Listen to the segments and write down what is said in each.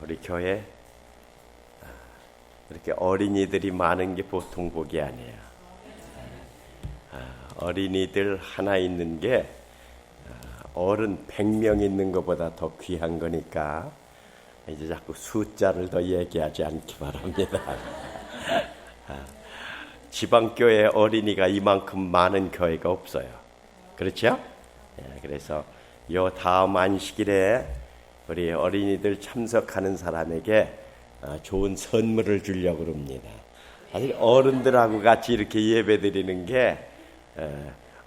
우리 교회 이렇게 어린이들이 많은 게 보통 복이 아니에요. 어린이들 하나 있는 게 어른 100명 있는 것보다 더 귀한 거니까 이제 자꾸 숫자를 더 얘기하지 않기 바랍니다. 지방교회 어린이가 이만큼 많은 교회가 없어요. 그렇죠? 그래서 요 다음 안식일에 우리 어린이들 참석하는 사람에게 좋은 선물을 주려고 합니다. 사실 어른들하고 같이 이렇게 예배 드리는 게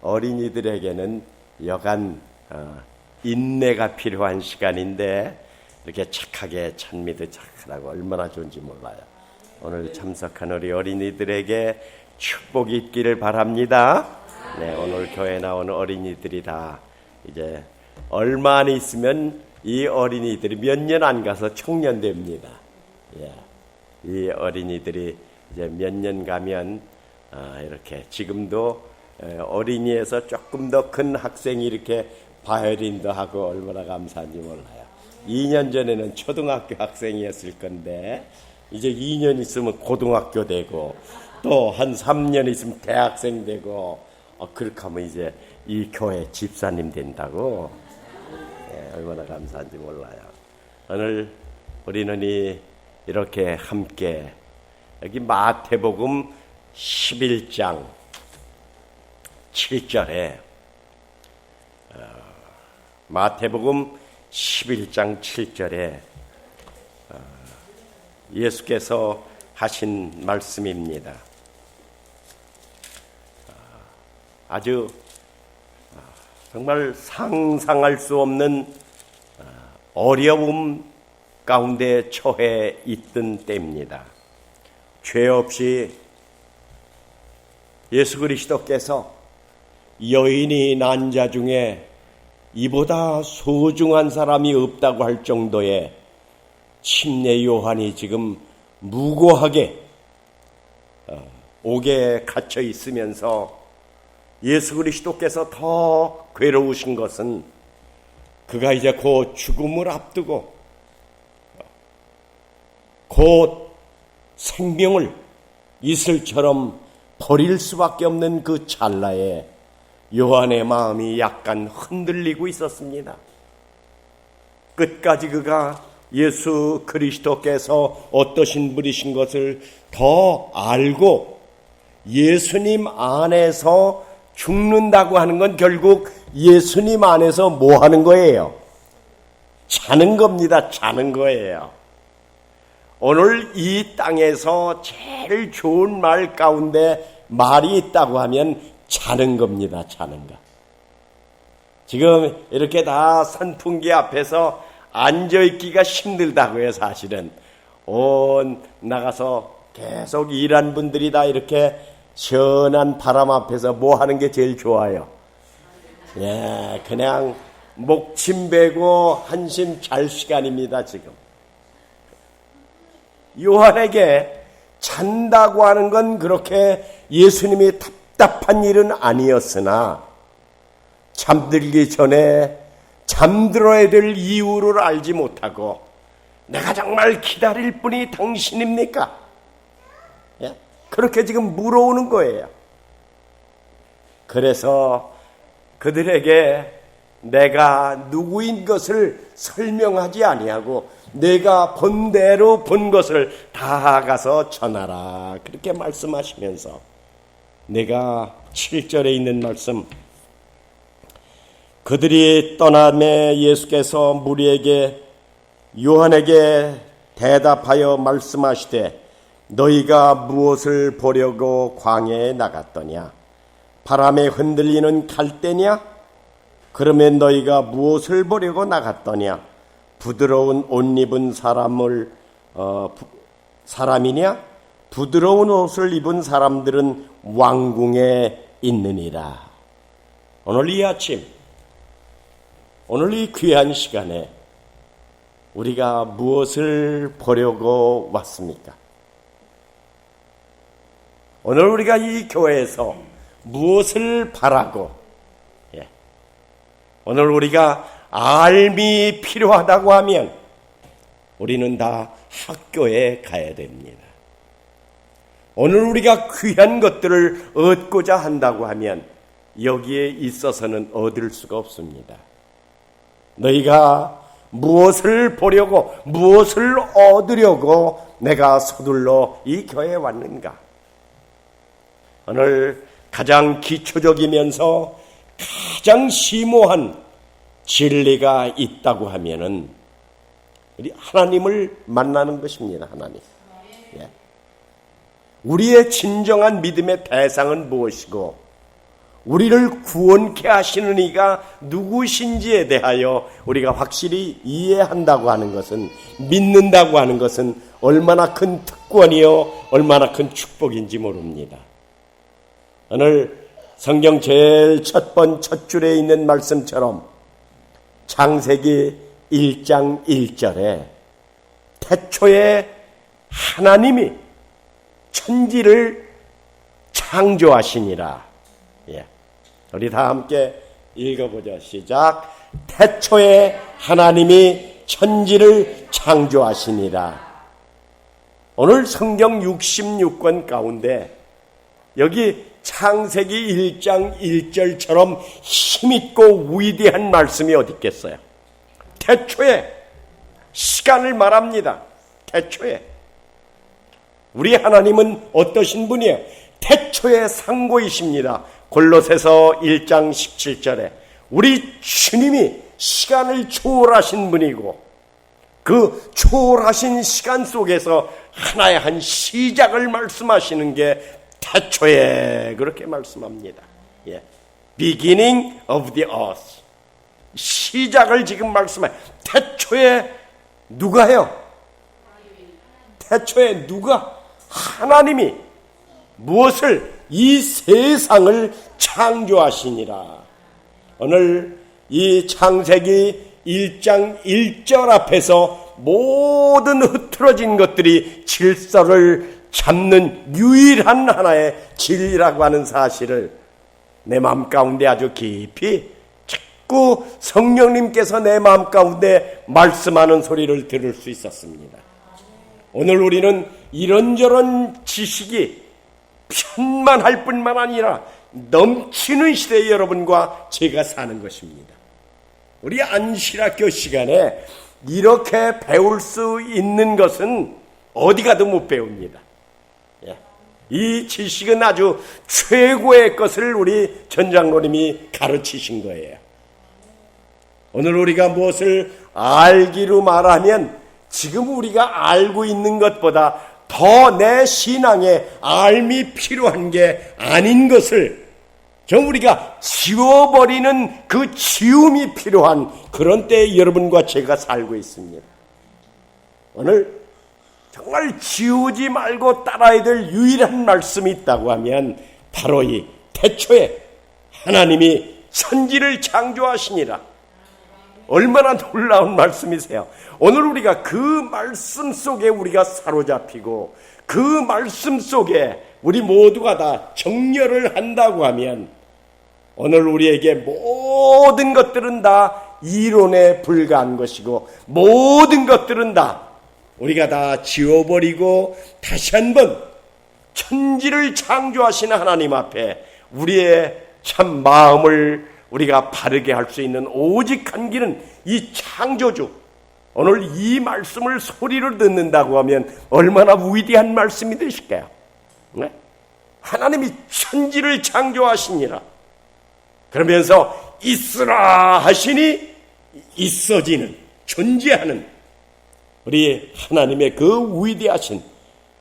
어린이들에게는 여간 인내가 필요한 시간인데 이렇게 착하게 찬미도 착하라고 얼마나 좋은지 몰라요. 오늘 참석한 우리 어린이들에게 축복이 있기를 바랍니다. 네, 오늘 교회 나오는 어린이들이 다 이제 얼마 안 있으면 이 어린이들이 몇 년 안 가서 청년 됩니다. 이 어린이들이 이제 몇 년 가면 이렇게 지금도 어린이에서 조금 더 큰 학생이 이렇게 바이올린도 하고 얼마나 감사한지 몰라요. 2년 전에는 초등학교 학생이었을 건데 이제 2년 있으면 고등학교 되고 또 한 3년 있으면 대학생 되고 그렇게 하면 이제 이 교회 집사님 된다고. 얼마나 감사한지 몰라요. 오늘 우리는 이렇게 함께 여기 마태복음 11장 7절에 마태복음 11장 7절에 예수께서 하신 말씀입니다. 아주 정말 상상할 수 없는 어려움 가운데 처해 있던 때입니다. 죄 없이 예수 그리스도께서 여인이 난 자 중에 이보다 소중한 사람이 없다고 할 정도의 침례 요한이 지금 무고하게 옥에 갇혀 있으면서 예수 그리스도께서 더 괴로우신 것은 그가 이제 곧 죽음을 앞두고 곧 생명을 이슬처럼 버릴 수밖에 없는 그 찰나에 요한의 마음이 약간 흔들리고 있었습니다. 끝까지 그가 예수 그리스도께서 어떠신 분이신 것을 더 알고 예수님 안에서 죽는다고 하는 건 결국 예수님 안에서 뭐 하는 거예요? 자는 겁니다. 자는 거예요. 오늘 이 땅에서 제일 좋은 말 가운데 말이 있다고 하면 자는 겁니다. 자는 거. 지금 이렇게 다 선풍기 앞에서 앉아있기가 힘들다고 해요. 사실은 나가서 계속 일한 분들이 다 이렇게 시원한 바람 앞에서 뭐 하는 게 제일 좋아요? 그냥 목침 베고 한심 잘 시간입니다. 지금 요한에게 잔다고 하는 건 그렇게 예수님이 답답한 일은 아니었으나 잠들기 전에 잠들어야 될 이유를 알지 못하고 내가 정말 기다릴 분이 당신입니까? 그렇게 지금 물어오는 거예요. 그래서 그들에게 내가 누구인 것을 설명하지 아니하고 내가 본 대로 본 것을 다 가서 전하라. 그렇게 말씀하시면서 내가 7절에 있는 말씀 그들이 떠남에 예수께서 무리에게 요한에게 대답하여 말씀하시되 너희가 무엇을 보려고 광야에 나갔더냐? 바람에 흔들리는 갈대냐? 그러면 너희가 무엇을 보려고 나갔더냐? 부드러운 옷 입은 사람이냐? 부드러운 옷을 입은 사람들은 왕궁에 있느니라. 오늘 이 아침, 오늘 이 귀한 시간에 우리가 무엇을 보려고 왔습니까? 오늘 우리가 이 교회에서 무엇을 바라고 오늘 우리가 알미 필요하다고 하면 우리는 다 학교에 가야 됩니다. 오늘 우리가 귀한 것들을 얻고자 한다고 하면 여기에 있어서는 얻을 수가 없습니다. 너희가 무엇을 보려고 무엇을 얻으려고 내가 서둘러 이 교회에 왔는가? 오늘 가장 기초적이면서 가장 심오한 진리가 있다고 하면은 우리 하나님을 만나는 것입니다. 하나님. 예. 우리의 진정한 믿음의 대상은 무엇이고 우리를 구원케 하시는 이가 누구신지에 대하여 우리가 확실히 이해한다고 하는 것은, 믿는다고 하는 것은 얼마나 큰 특권이요 얼마나 큰 축복인지 모릅니다. 오늘 성경 제일 첫 줄에 있는 말씀처럼 창세기 1장 1절에 태초에 하나님이 천지를 창조하시니라. 예. 우리 다 함께 읽어보죠. 시작. 태초에 하나님이 천지를 창조하시니라. 오늘 성경 66권 가운데 여기 창세기 1장 1절처럼 힘있고 위대한 말씀이 어디 있겠어요? 태초에 시간을 말합니다. 태초에. 우리 하나님은 어떠신 분이에요? 태초에 상고이십니다. 골로새서 1장 17절에 우리 주님이 시간을 초월하신 분이고 그 초월하신 시간 속에서 하나의 한 시작을 말씀하시는 게 태초에 그렇게 말씀합니다. 예. Beginning of the earth. 시작을 지금 말씀해요. 태초에 누가요? 태초에 누가? 하나님이 무엇을? 이 세상을 창조하시니라. 오늘 이 창세기 1장 1절 앞에서 모든 흐트러진 것들이 질서를 잡는 유일한 하나의 진리라고 하는 사실을 내 마음 가운데 아주 깊이 자꾸 성령님께서 내 마음 가운데 말씀하는 소리를 들을 수 있었습니다. 오늘 우리는 이런저런 지식이 편만할 뿐만 아니라 넘치는 시대의 여러분과 제가 사는 것입니다. 우리 안실학교 시간에 이렇게 배울 수 있는 것은 어디 가도 못 배웁니다. 이 지식은 아주 최고의 것을 우리 전장로님이 가르치신 거예요. 오늘 우리가 무엇을 알기로 말하면 지금 우리가 알고 있는 것보다 더 내 신앙에 알미 필요한 게 아닌 것을 좀 우리가 지워버리는 그 지움이 필요한 그런 때에 여러분과 제가 살고 있습니다. 오늘 정말 지우지 말고 따라야 될 유일한 말씀이 있다고 하면 바로 이 태초에 하나님이 천지를 창조하시니라. 얼마나 놀라운 말씀이세요. 오늘 우리가 그 말씀 속에 우리가 사로잡히고 그 말씀 속에 우리 모두가 다 정렬을 한다고 하면 오늘 우리에게 모든 것들은 다 이론에 불과한 것이고 모든 것들은 다 우리가 다 지워버리고 다시 한번 천지를 창조하시는 하나님 앞에 우리의 참 마음을 우리가 바르게 할 수 있는 오직 한 길은 이 창조주, 오늘 이 말씀을 소리를 듣는다고 하면 얼마나 위대한 말씀이 되실까요? 네? 하나님이 천지를 창조하시니라. 그러면서 있으라 하시니 있어지는, 존재하는 우리 하나님의 그 위대하신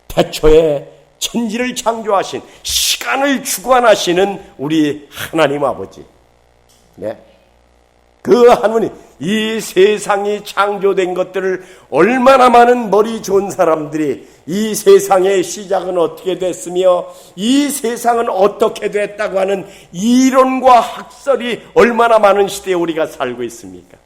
태초에 천지를 창조하신 시간을 주관하시는 우리 하나님 아버지. 네. 그 하나님, 이 세상이 창조된 것들을 얼마나 많은 머리 좋은 사람들이 이 세상의 시작은 어떻게 됐으며 이 세상은 어떻게 됐다고 하는 이론과 학설이 얼마나 많은 시대에 우리가 살고 있습니까?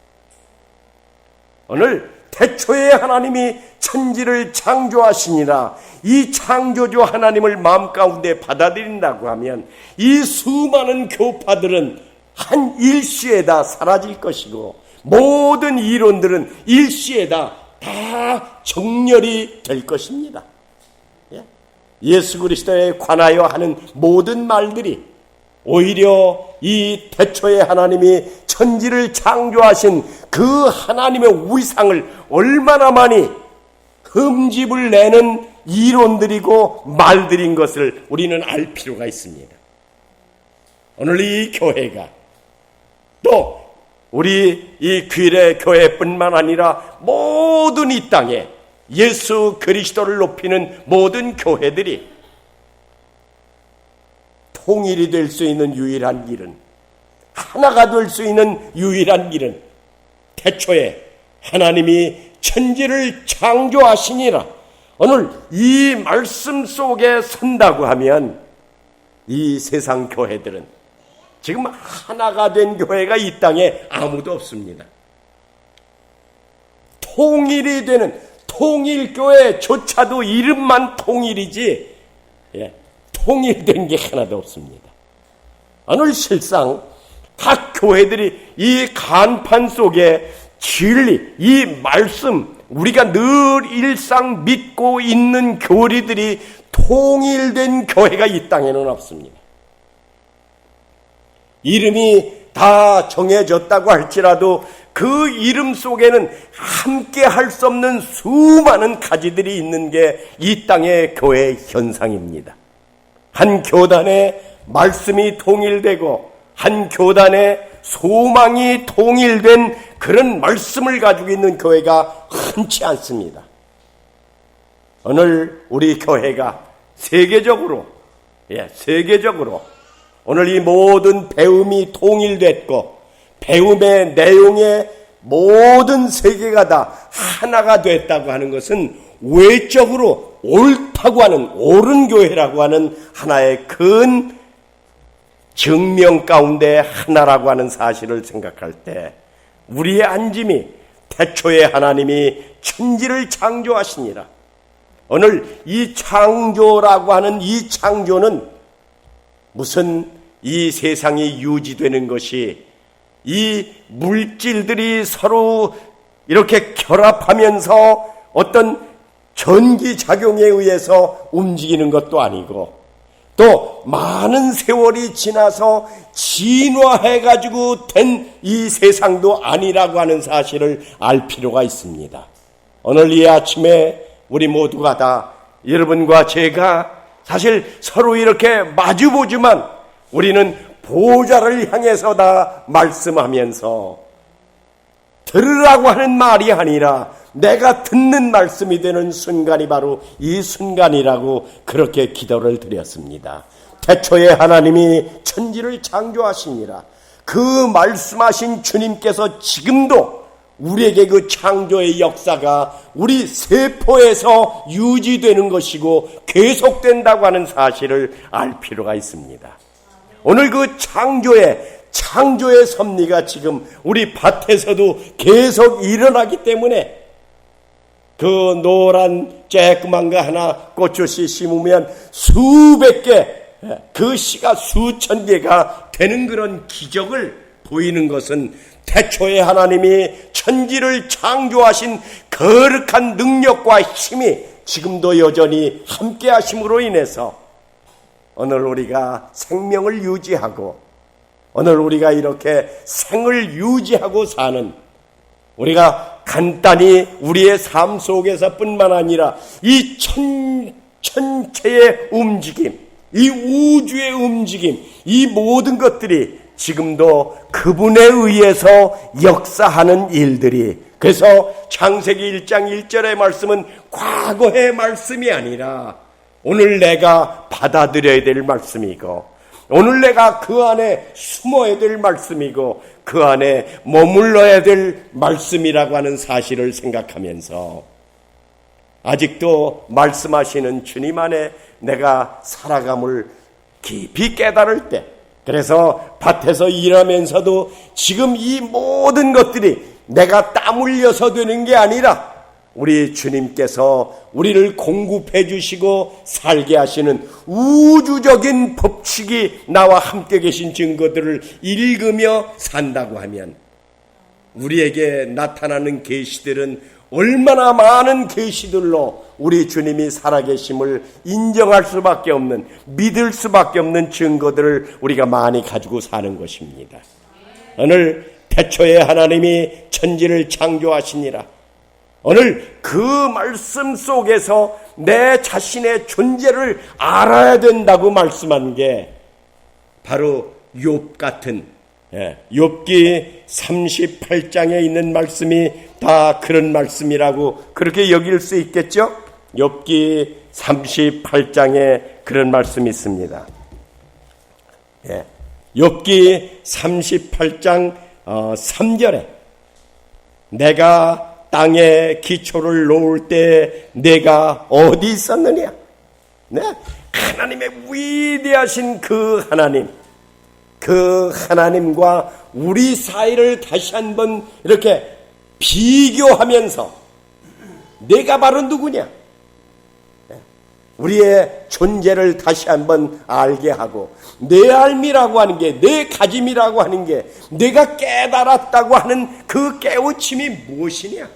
오늘 태초에 하나님이 천지를 창조하시니라. 이 창조주 하나님을 마음 가운데 받아들인다고 하면 이 수많은 교파들은 한 일시에 다 사라질 것이고 모든 이론들은 일시에 다 다 정렬이 될 것입니다. 예수 그리스도에 관하여 하는 모든 말들이 오히려 이 태초에 하나님이 천지를 창조하신 그 하나님의 위상을 얼마나 많이 흠집을 내는 이론들이고 말들인 것을 우리는 알 필요가 있습니다. 오늘 이 교회가 또 우리 이 귀례 교회뿐만 아니라 모든 이 땅에 예수 그리스도를 높이는 모든 교회들이 통일이 될 수 있는 유일한 길은, 하나가 될 수 있는 유일한 길은 태초에 하나님이 천지를 창조하시니라. 오늘 이 말씀 속에 선다고 하면 이 세상 교회들은 지금 하나가 된 교회가 이 땅에 아무도 없습니다. 통일이 되는 통일교회조차도 이름만 통일이지 통일된 게 하나도 없습니다. 오늘 실상 각 교회들이 이 간판 속에 진리, 이 말씀, 우리가 늘 일상 믿고 있는 교리들이 통일된 교회가 이 땅에는 없습니다. 이름이 다 정해졌다고 할지라도 그 이름 속에는 함께 할 수 없는 수많은 가지들이 있는 게 이 땅의 교회 현상입니다. 한 교단의 말씀이 통일되고 한 교단의 소망이 통일된 그런 말씀을 가지고 있는 교회가 흔치 않습니다. 오늘 우리 교회가 세계적으로 오늘 이 모든 배움이 통일됐고 배움의 내용의 모든 세계가 다 하나가 됐다고 하는 것은 외적으로 옳다고 하는, 옳은 교회라고 하는 하나의 큰 증명 가운데 하나라고 하는 사실을 생각할 때 우리의 안짐이 태초에 하나님이 천지를 창조하시니라. 오늘 이 창조라고 하는 이 창조는 무슨 이 세상이 유지되는 것이 이 물질들이 서로 이렇게 결합하면서 어떤 전기작용에 의해서 움직이는 것도 아니고 또 많은 세월이 지나서 진화해가지고 된 이 세상도 아니라고 하는 사실을 알 필요가 있습니다. 오늘 이 아침에 우리 모두가 다 여러분과 제가 사실 서로 이렇게 마주보지만 우리는 보좌를 향해서 다 말씀하면서 들으라고 하는 말이 아니라 내가 듣는 말씀이 되는 순간이 바로 이 순간이라고 그렇게 기도를 드렸습니다. 태초에 하나님이 천지를 창조하시니라. 그 말씀하신 주님께서 지금도 우리에게 그 창조의 역사가 우리 세포에서 유지되는 것이고 계속된다고 하는 사실을 알 필요가 있습니다. 오늘 그 창조의 섭리가 지금 우리 밭에서도 계속 일어나기 때문에 그 노란 쬐끄만 거 하나 꽃옷이 심으면 수백 개, 그 씨가 수천 개가 되는 그런 기적을 보이는 것은 태초에 하나님이 천지를 창조하신 거룩한 능력과 힘이 지금도 여전히 함께 하심으로 인해서 오늘 우리가 생명을 유지하고 오늘 우리가 이렇게 생을 유지하고 사는 우리가 간단히 우리의 삶 속에서 뿐만 아니라 이 천체의 움직임, 이 우주의 움직임, 이 모든 것들이 지금도 그분에 의해서 역사하는 일들이, 그래서 창세기 1장 1절의 말씀은 과거의 말씀이 아니라 오늘 내가 받아들여야 될 말씀이고 오늘 내가 그 안에 숨어야 될 말씀이고 그 안에 머물러야 될 말씀이라고 하는 사실을 생각하면서 아직도 말씀하시는 주님 안에 내가 살아감을 깊이 깨달을 때, 그래서 밭에서 일하면서도 지금 이 모든 것들이 내가 땀 흘려서 되는 게 아니라 우리 주님께서 우리를 공급해 주시고 살게 하시는 우주적인 법칙이 나와 함께 계신 증거들을 읽으며 산다고 하면 우리에게 나타나는 계시들은 얼마나 많은 계시들로 우리 주님이 살아계심을 인정할 수밖에 없는, 믿을 수밖에 없는 증거들을 우리가 많이 가지고 사는 것입니다. 오늘 태초에 하나님이 천지를 창조하시니라. 오늘 그 말씀 속에서 내 자신의 존재를 알아야 된다고 말씀한 게 바로 욥 같은, 욥기 38장에 있는 말씀이 다 그런 말씀이라고 그렇게 여길 수 있겠죠? 욥기 38장에 그런 말씀이 있습니다. 욥기 38장 3절에 내가 땅에 기초를 놓을 때 내가 어디 있었느냐? 네? 하나님의 위대하신 그 하나님과 우리 사이를 다시 한번 이렇게 비교하면서 내가 바로 누구냐? 우리의 존재를 다시 한번 알게 하고, 내 삶이라고 하는 게, 내 가짐이라고 하는 게, 내가 깨달았다고 하는 그 깨우침이 무엇이냐?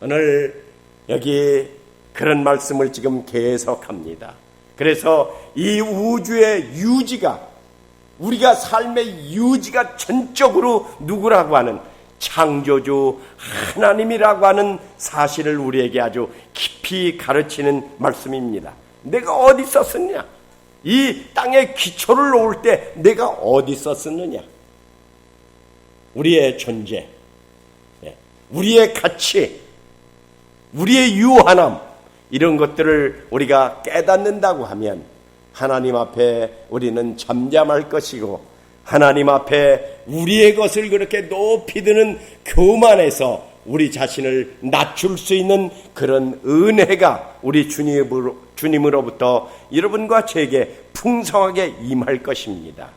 오늘 여기 그런 말씀을 지금 계속합니다. 그래서 이 우주의 유지가, 우리가 삶의 유지가 전적으로 누구라고 하는 창조주 하나님이라고 하는 사실을 우리에게 아주 깊이 가르치는 말씀입니다. 내가 어디 있었느냐? 이 땅에 기초를 놓을 때 내가 어디 있었느냐? 우리의 존재, 우리의 가치, 우리의 유한함, 이런 것들을 우리가 깨닫는다고 하면 하나님 앞에 우리는 잠잠할 것이고, 하나님 앞에 우리의 것을 그렇게 높이 드는 교만에서 우리 자신을 낮출 수 있는 그런 은혜가 우리 주님으로부터 여러분과 제게 풍성하게 임할 것입니다.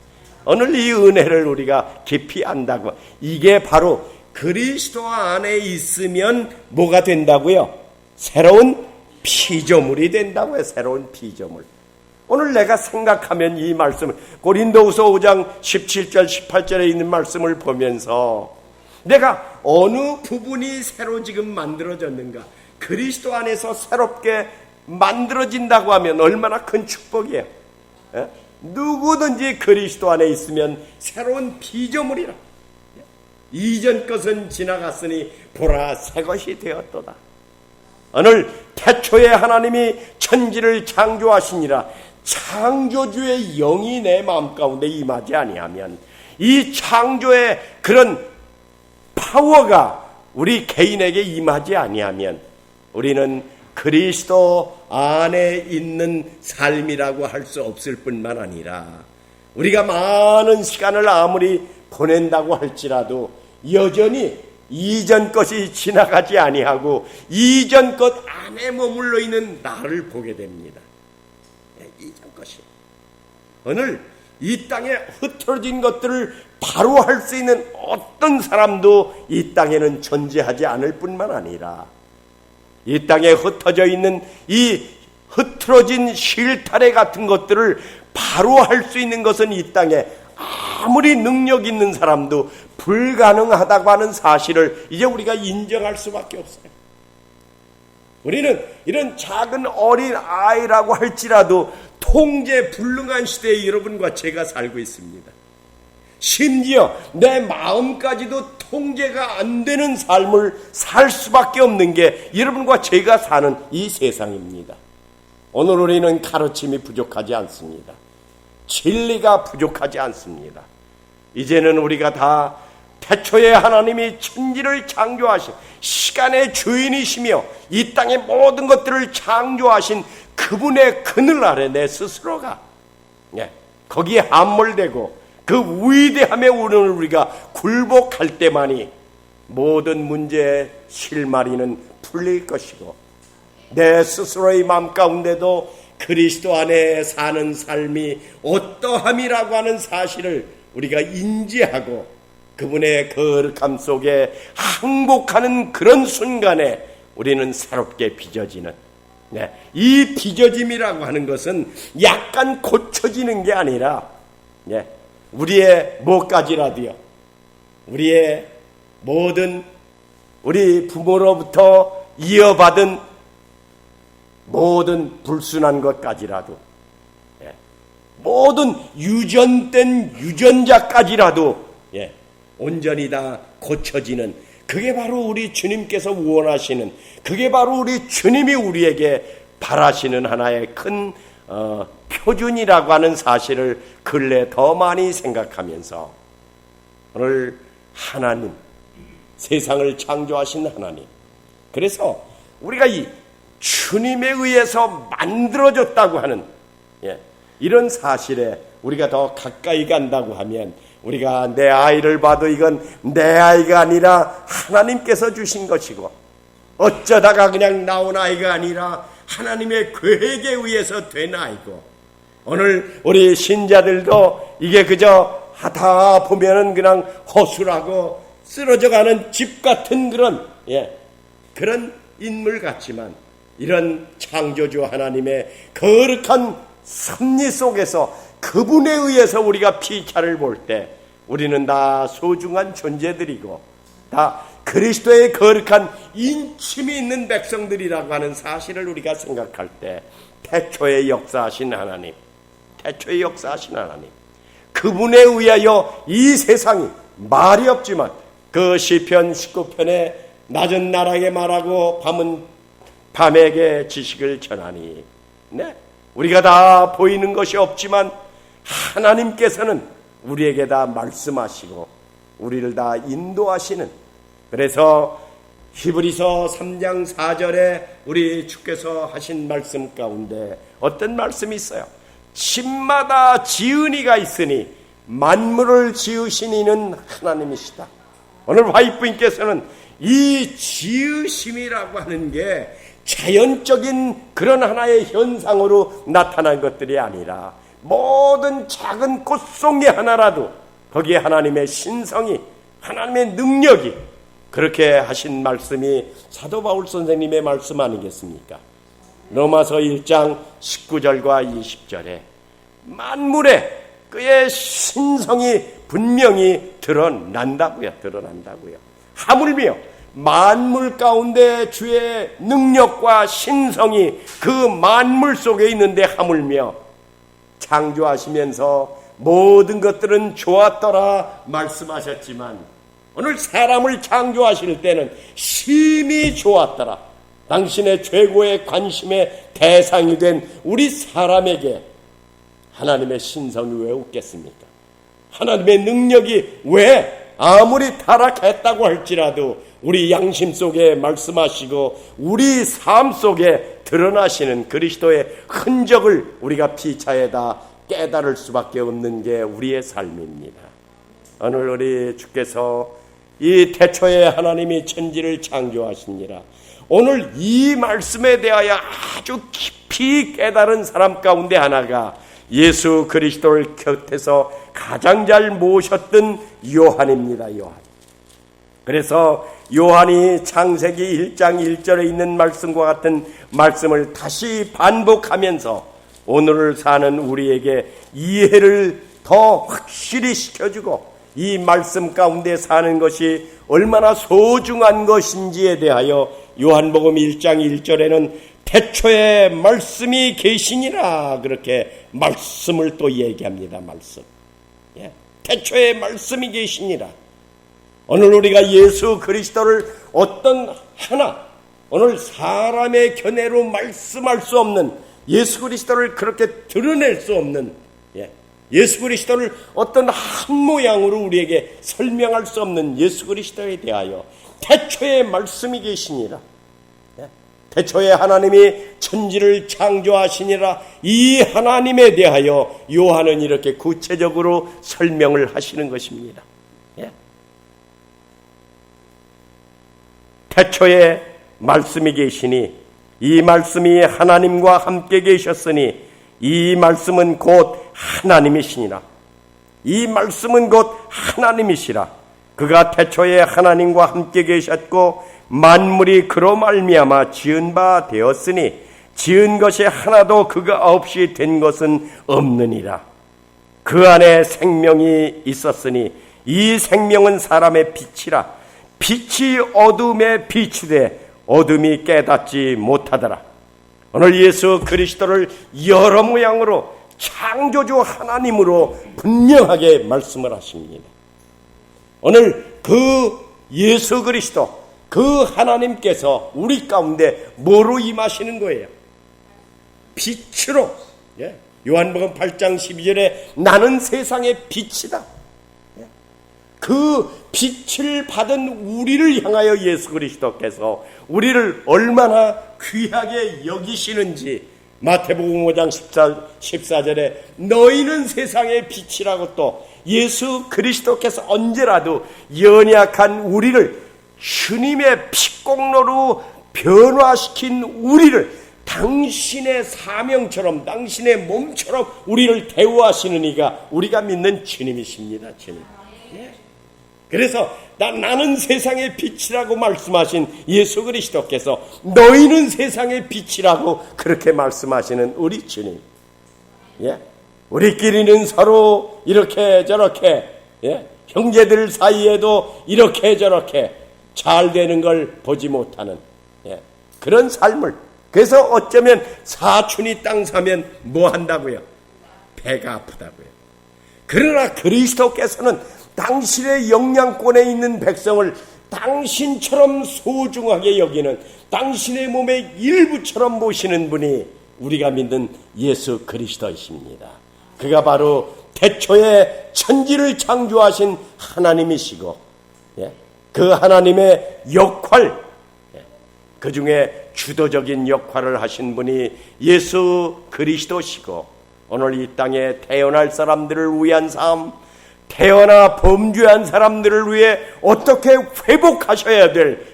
오늘 이 은혜를 우리가 깊이 안다고, 이게 바로 그리스도 안에 있으면 뭐가 된다고요? 새로운 피조물이 된다고요. 새로운 피조물. 오늘 내가 생각하면 이 말씀을, 고린도후서 5장 17절 18절에 있는 말씀을 보면서 내가 어느 부분이 새로 지금 만들어졌는가, 그리스도 안에서 새롭게 만들어진다고 하면 얼마나 큰 축복이에요. 누구든지 그리스도 안에 있으면 새로운 피조물이라. 이전 것은 지나갔으니 보라 새 것이 되었도다. 오늘 태초에 하나님이 천지를 창조하시니라. 창조주의 영이 내 마음 가운데 임하지 아니하면, 이 창조의 그런 파워가 우리 개인에게 임하지 아니하면 우리는 그리스도 안에 있는 삶이라고 할 수 없을 뿐만 아니라, 우리가 많은 시간을 아무리 보낸다고 할지라도 여전히 이전 것이 지나가지 아니하고 이전 것 안에 머물러 있는 나를 보게 됩니다. 이전 것이. 오늘 이 땅에 흩어진 것들을 바로 할 수 있는 어떤 사람도 이 땅에는 존재하지 않을 뿐만 아니라, 이 땅에 흩어져 있는 이 흐트러진 실타래 같은 것들을 바로 할 수 있는 것은 이 땅에 아무리 능력 있는 사람도 불가능하다고 하는 사실을 이제 우리가 인정할 수밖에 없어요. 우리는 이런 작은 어린 아이라고 할지라도 통제 불능한 시대에 여러분과 제가 살고 있습니다. 심지어 내 마음까지도 통제가 안 되는 삶을 살 수밖에 없는 게 여러분과 제가 사는 이 세상입니다. 오늘 우리는 가르침이 부족하지 않습니다. 진리가 부족하지 않습니다. 이제는 우리가 다 태초에 하나님이 천지를 창조하신 시간의 주인이시며 이 땅의 모든 것들을 창조하신 그분의 그늘 아래 내 스스로가 거기에 함몰되고 그 위대함에 오늘 우리가 굴복할 때만이 모든 문제의 실마리는 풀릴 것이고, 내 스스로의 마음 가운데도 그리스도 안에 사는 삶이 어떠함이라고 하는 사실을 우리가 인지하고 그분의 거룩함 속에 항복하는 그런 순간에 우리는 새롭게 빚어지는, 이 빚어짐이라고 하는 것은 약간 고쳐지는 게 아니라 우리의 뭐까지라도요, 우리의 모든 우리 부모로부터 이어받은 모든 불순한 것까지라도, 모든 유전된 유전자까지라도 온전히 다 고쳐지는, 그게 바로 우리 주님께서 원하시는, 그게 바로 우리 주님이 우리에게 바라시는 하나의 큰 표준이라고 하는 사실을 근래 더 많이 생각하면서 오늘 하나님, 세상을 창조하신 하나님, 그래서 우리가 이 주님에 의해서 만들어졌다고 하는 이런 사실에 우리가 더 가까이 간다고 하면, 우리가 내 아이를 봐도 이건 내 아이가 아니라 하나님께서 주신 것이고, 어쩌다가 그냥 나온 아이가 아니라 하나님의 계획에 의해서 된 아이고, 오늘 우리 신자들도 이게 그저 하다 보면은 그냥 허술하고 쓰러져가는 집 같은 그런 인물 같지만, 이런 창조주 하나님의 거룩한 섭리 속에서 그분에 의해서 우리가 피차를 볼 때 우리는 다 소중한 존재들이고 다 그리스도의 거룩한 인침이 있는 백성들이라고 하는 사실을 우리가 생각할 때, 태초에 역사하신 하나님, 태초에 역사하신 하나님, 그분에 의하여 이 세상이 말이 없지만 그 시편 19편에 낮은 나라에게 말하고 밤은 밤에게 지식을 전하니, 우리가 다 보이는 것이 없지만 하나님께서는 우리에게 다 말씀하시고 우리를 다 인도하시는, 그래서 히브리서 3장 4절에 우리 주께서 하신 말씀 가운데 어떤 말씀이 있어요? 집마다 지은 이가 있으니 만물을 지으신 이는 하나님이시다. 오늘 화이프님께서는 이 지으심이라고 하는 게 자연적인 그런 하나의 현상으로 나타난 것들이 아니라, 모든 작은 꽃송이 하나라도 거기에 하나님의 신성이, 하나님의 능력이, 그렇게 하신 말씀이 사도 바울 선생님의 말씀 아니겠습니까? 로마서 1장 19절과 20절에 만물에 그의 신성이 분명히 드러난다고요. 하물며 만물 가운데 주의 능력과 신성이 그 만물 속에 있는데, 하물며 창조하시면서 모든 것들은 좋았더라 말씀하셨지만, 오늘 사람을 창조하실 때는 심히 좋았더라, 당신의 최고의 관심의 대상이 된 우리 사람에게 하나님의 신성이 왜 없겠습니까? 하나님의 능력이 왜 아무리 타락했다고 할지라도 우리 양심 속에 말씀하시고 우리 삶 속에 드러나시는 그리스도의 흔적을 우리가 피차에다 깨달을 수밖에 없는 게 우리의 삶입니다. 오늘 우리 주께서 이 태초에 하나님이 천지를 창조하시니라, 오늘 이 말씀에 대하여 아주 깊이 깨달은 사람 가운데 하나가 예수 그리스도를 곁에서 가장 잘 모셨던 요한입니다. 요한. 그래서 요한이 창세기 1장 1절에 있는 말씀과 같은 말씀을 다시 반복하면서 오늘을 사는 우리에게 이해를 더 확실히 시켜주고, 이 말씀 가운데 사는 것이 얼마나 소중한 것인지에 대하여 요한복음 1장 1절에는 태초에 말씀이 계시니라, 그렇게 말씀을 또 얘기합니다. 말씀. 태초에 말씀이 계시니라. 오늘 우리가 예수 그리스도를 어떤 하나, 오늘 사람의 견해로 말씀할 수 없는, 예수 그리스도를 그렇게 드러낼 수 없는, 예수 그리스도를 어떤 한 모양으로 우리에게 설명할 수 없는 예수 그리스도에 대하여 태초에 말씀이 계시니라, 태초에 하나님이 천지를 창조하시니라, 이 하나님에 대하여 요한은 이렇게 구체적으로 설명을 하시는 것입니다. 태초에 말씀이 계시니 이 말씀이 하나님과 함께 계셨으니 이 말씀은 곧 하나님이시니라. 이 말씀은 곧 하나님이시라. 그가 태초에 하나님과 함께 계셨고 만물이 그로 말미암아 지은 바 되었으니 지은 것이 하나도 그가 없이 된 것은 없느니라. 그 안에 생명이 있었으니 이 생명은 사람의 빛이라. 빛이 어둠에 비추되 어둠이 깨닫지 못하더라. 오늘 예수 그리스도를 여러 모양으로 창조주 하나님으로 분명하게 말씀을 하십니다. 오늘 그 예수 그리스도, 그 하나님께서 우리 가운데 뭐로 임하시는 거예요? 빛으로. 요한복음 8장 12절에 나는 세상의 빛이다. 그 빛을 받은 우리를 향하여 예수 그리스도께서 우리를 얼마나 귀하게 여기시는지 마태복음 5장 14절에 너희는 세상의 빛이라고 또 예수 그리스도께서 언제라도 연약한 우리를 주님의 핏공로로 변화시킨 우리를 당신의 사명처럼 당신의 몸처럼 우리를 대우하시는 이가 우리가 믿는 주님이십니다. 주님. 그래서 나는 세상의 빛이라고 말씀하신 예수 그리스도께서 너희는 세상의 빛이라고 그렇게 말씀하시는 우리 주님. 우리끼리는 서로 이렇게 저렇게 형제들 사이에도 이렇게 저렇게 잘 되는 걸 보지 못하는 그런 삶을, 그래서 어쩌면 사촌이 땅 사면 뭐 한다고요? 배가 아프다고요. 그러나 그리스도께서는 당신의 영향권에 있는 백성을 당신처럼 소중하게 여기는, 당신의 몸의 일부처럼 모시는 분이 우리가 믿는 예수 그리스도이십니다. 그가 바로 태초에 천지를 창조하신 하나님이시고, 그 하나님의 역할, 그 중에 주도적인 역할을 하신 분이 예수 그리스도시고, 오늘 이 땅에 태어날 사람들을 위한 삶, 태어나 범죄한 사람들을 위해 어떻게 회복하셔야 될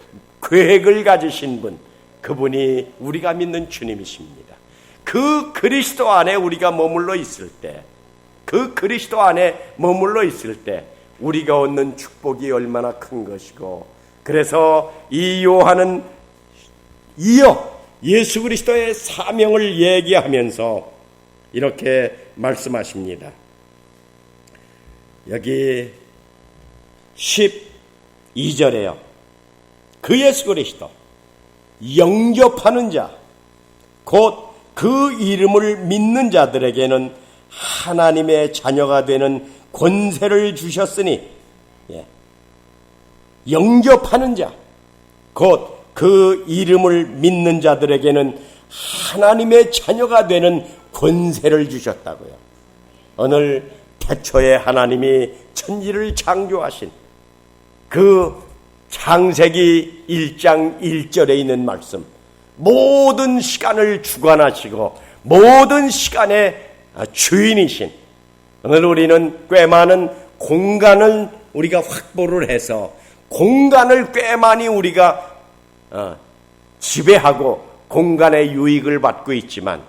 계획을 가지신 분, 그분이 우리가 믿는 주님이십니다. 그 그리스도 안에 우리가 머물러 있을 때, 그 그리스도 안에 머물러 있을 때 우리가 얻는 축복이 얼마나 큰 것이고, 그래서 이 요한은 이어 예수 그리스도의 사명을 얘기하면서 이렇게 말씀하십니다. 여기 12절에요. 그 예수 그리스도 영접하는 자, 곧 그 이름을 믿는 자들에게는 하나님의 자녀가 되는 권세를 주셨으니, 영접하는 자, 곧 그 이름을 믿는 자들에게는 하나님의 자녀가 되는 권세를 주셨다고요. 오늘 태초에 하나님이 천지를 창조하신 그 창세기 1장 1절에 있는 말씀, 모든 시간을 주관하시고 모든 시간의 주인이신, 오늘 우리는 꽤 많은 공간을 우리가 확보를 해서 공간을 꽤 많이 우리가 지배하고 공간의 유익을 받고 있지만,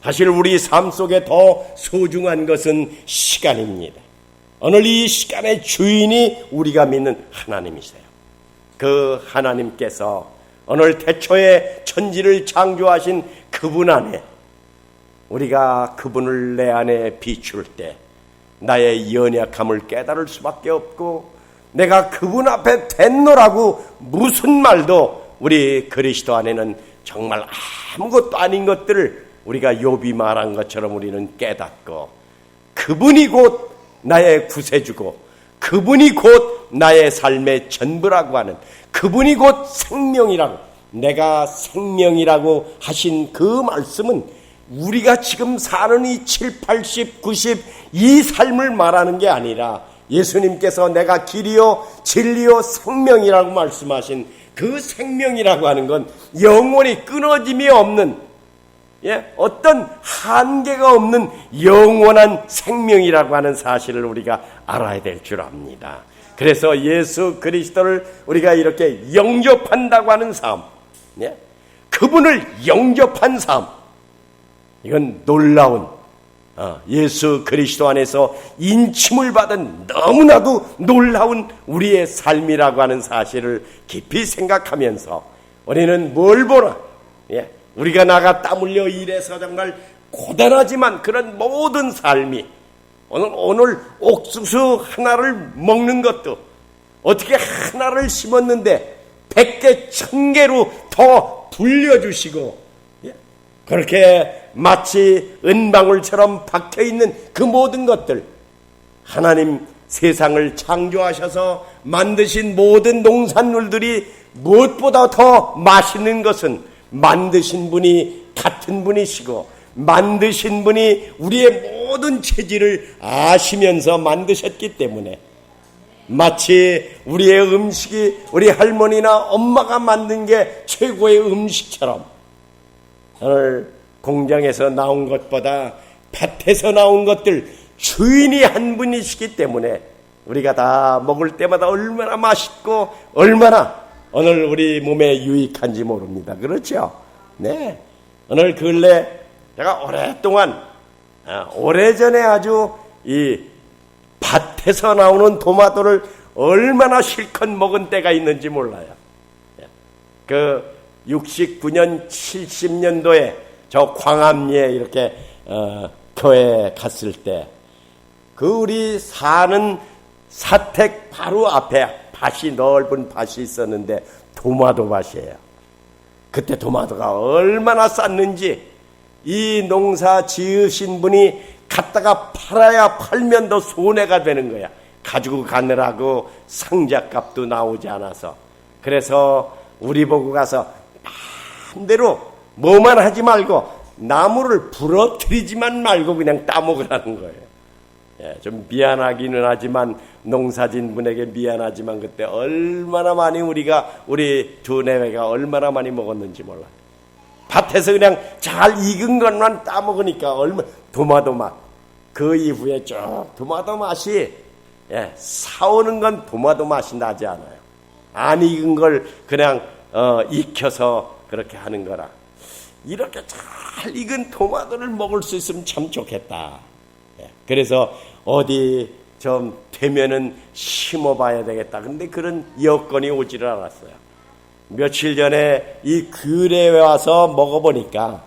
사실 우리 삶 속에 더 소중한 것은 시간입니다. 오늘 이 시간의 주인이 우리가 믿는 하나님이세요. 그 하나님께서 오늘 태초에 천지를 창조하신 그분 안에, 우리가 그분을 내 안에 비출 때 나의 연약함을 깨달을 수밖에 없고, 내가 그분 앞에 됐노라고 무슨 말도 우리 그리스도 안에는 정말 아무것도 아닌 것들을 우리가 욥이 말한 것처럼 우리는 깨닫고, 그분이 곧 나의 구세주고 그분이 곧 나의 삶의 전부라고 하는, 그분이 곧 생명이라고, 내가 생명이라고 하신 그 말씀은 우리가 지금 사는 이 7, 80, 90 이 삶을 말하는 게 아니라, 예수님께서 내가 길이요 진리요 생명이라고 말씀하신 그 생명이라고 하는 건 영원히 끊어짐이 없는, 어떤 한계가 없는 영원한 생명이라고 하는 사실을 우리가 알아야 될 줄 압니다. 그래서 예수 그리스도를 우리가 이렇게 영접한다고 하는 삶, 그분을 영접한 삶, 이건 놀라운, 예수 그리스도 안에서 인침을 받은 너무나도 놀라운 우리의 삶이라고 하는 사실을 깊이 생각하면서, 우리는 뭘 보나, 우리가 나가 땀 흘려 일해서 정말 고단하지만 그런 모든 삶이, 오늘 옥수수 하나를 먹는 것도, 어떻게 하나를 심었는데 100개, 1000개로 더 불려주시고, 그렇게 마치 은방울처럼 박혀있는 그 모든 것들, 하나님 세상을 창조하셔서 만드신 모든 농산물들이 무엇보다 더 맛있는 것은 만드신 분이 같은 분이시고, 만드신 분이 우리의 모든 체질을 아시면서 만드셨기 때문에, 마치 우리의 음식이 우리 할머니나 엄마가 만든 게 최고의 음식처럼, 오늘 공장에서 나온 것보다 밭에서 나온 것들 주인이 한 분이시기 때문에 우리가 다 먹을 때마다 얼마나 맛있고 얼마나 오늘 우리 몸에 유익한지 모릅니다. 그렇죠? 네. 오늘 근래 제가 오랫동안, 오래전에 아주 이 밭에서 나오는 토마토를 얼마나 실컷 먹은 때가 있는지 몰라요. 그 69년, 70년도에 저 광암리에 이렇게 교회 갔을 때, 그 우리 사는 사택 바로 앞에 밭이, 넓은 밭이 있었는데 토마토 밭이에요. 그때 토마토가 얼마나 쌌는지 이 농사 지으신 분이 갖다가 팔아야 팔면 더 손해가 되는 거야. 가지고 가느라고 상자값도 나오지 않아서. 그래서 우리 보고 가서 마음대로 뭐만 하지 말고 나무를 부러뜨리지만 말고 그냥 따먹으라는 거예요. 예, 좀 미안하기는 하지만, 농사진 분에게 미안하지만 그때 얼마나 많이 우리 두뇌가 얼마나 많이 먹었는지 몰라요. 밭에서 그냥 잘 익은 것만 따먹으니까 토마토 맛. 그 이후에 쭉 토마토 맛이, 사오는 건 토마토 맛이 나지 않아요. 안 익은 걸 그냥 익혀서 그렇게 하는 거라. 이렇게 잘 익은 토마토를 먹을 수 있으면 참 좋겠다. 그래서 어디 좀 되면은 심어봐야 되겠다. 근데 그런 여건이 오지를 않았어요. 며칠 전에 이 귤에 와서 먹어보니까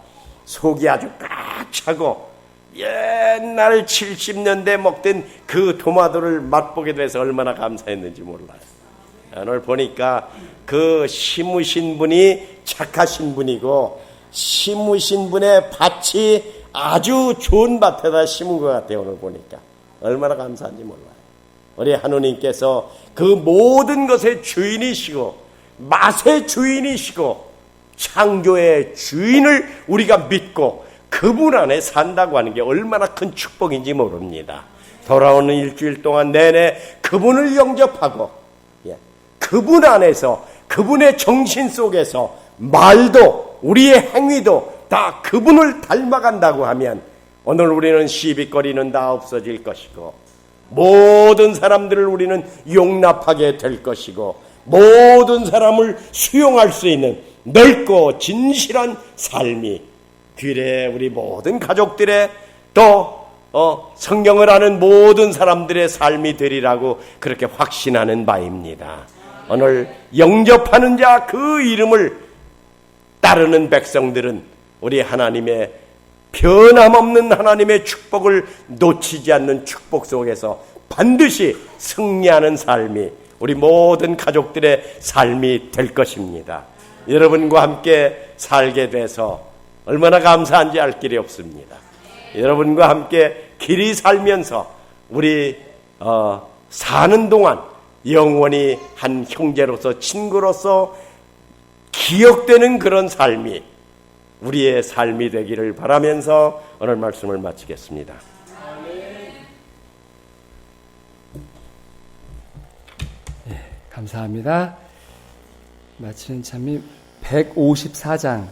속이 아주 꽉 차고, 옛날 70년대 먹던 그 토마토를 맛보게 돼서 얼마나 감사했는지 몰라요. 오늘 보니까 그 심으신 분이 착하신 분이고, 심으신 분의 밭이 아주 좋은 밭에다 심은 것 같아요. 오늘 보니까 얼마나 감사한지 몰라요. 우리 하느님께서 그 모든 것의 주인이시고 맛의 주인이시고 창조의 주인을 우리가 믿고 그분 안에 산다고 하는 게 얼마나 큰 축복인지 모릅니다. 돌아오는 일주일 동안 내내 그분을 영접하고, 그분 안에서, 그분의 정신 속에서 말도 우리의 행위도 다 그분을 닮아간다고 하면 오늘 우리는 시비거리는 다 없어질 것이고, 모든 사람들을 우리는 용납하게 될 것이고, 모든 사람을 수용할 수 있는 넓고 진실한 삶이 귀래 우리 모든 가족들의, 또 성경을 아는 모든 사람들의 삶이 되리라고 그렇게 확신하는 바입니다. 오늘 영접하는 자, 그 이름을 따르는 백성들은 우리 하나님의 변함없는 하나님의 축복을 놓치지 않는 축복 속에서 반드시 승리하는 삶이 우리 모든 가족들의 삶이 될 것입니다. 여러분과 함께 살게 돼서 얼마나 감사한지 알 길이 없습니다. 여러분과 함께 길이 살면서 우리 사는 동안 영원히 한 형제로서, 친구로서 기억되는 그런 삶이 우리의 삶이 되기를 바라면서 오늘 말씀을 마치겠습니다. 감사합니다. 마치는 참이 154장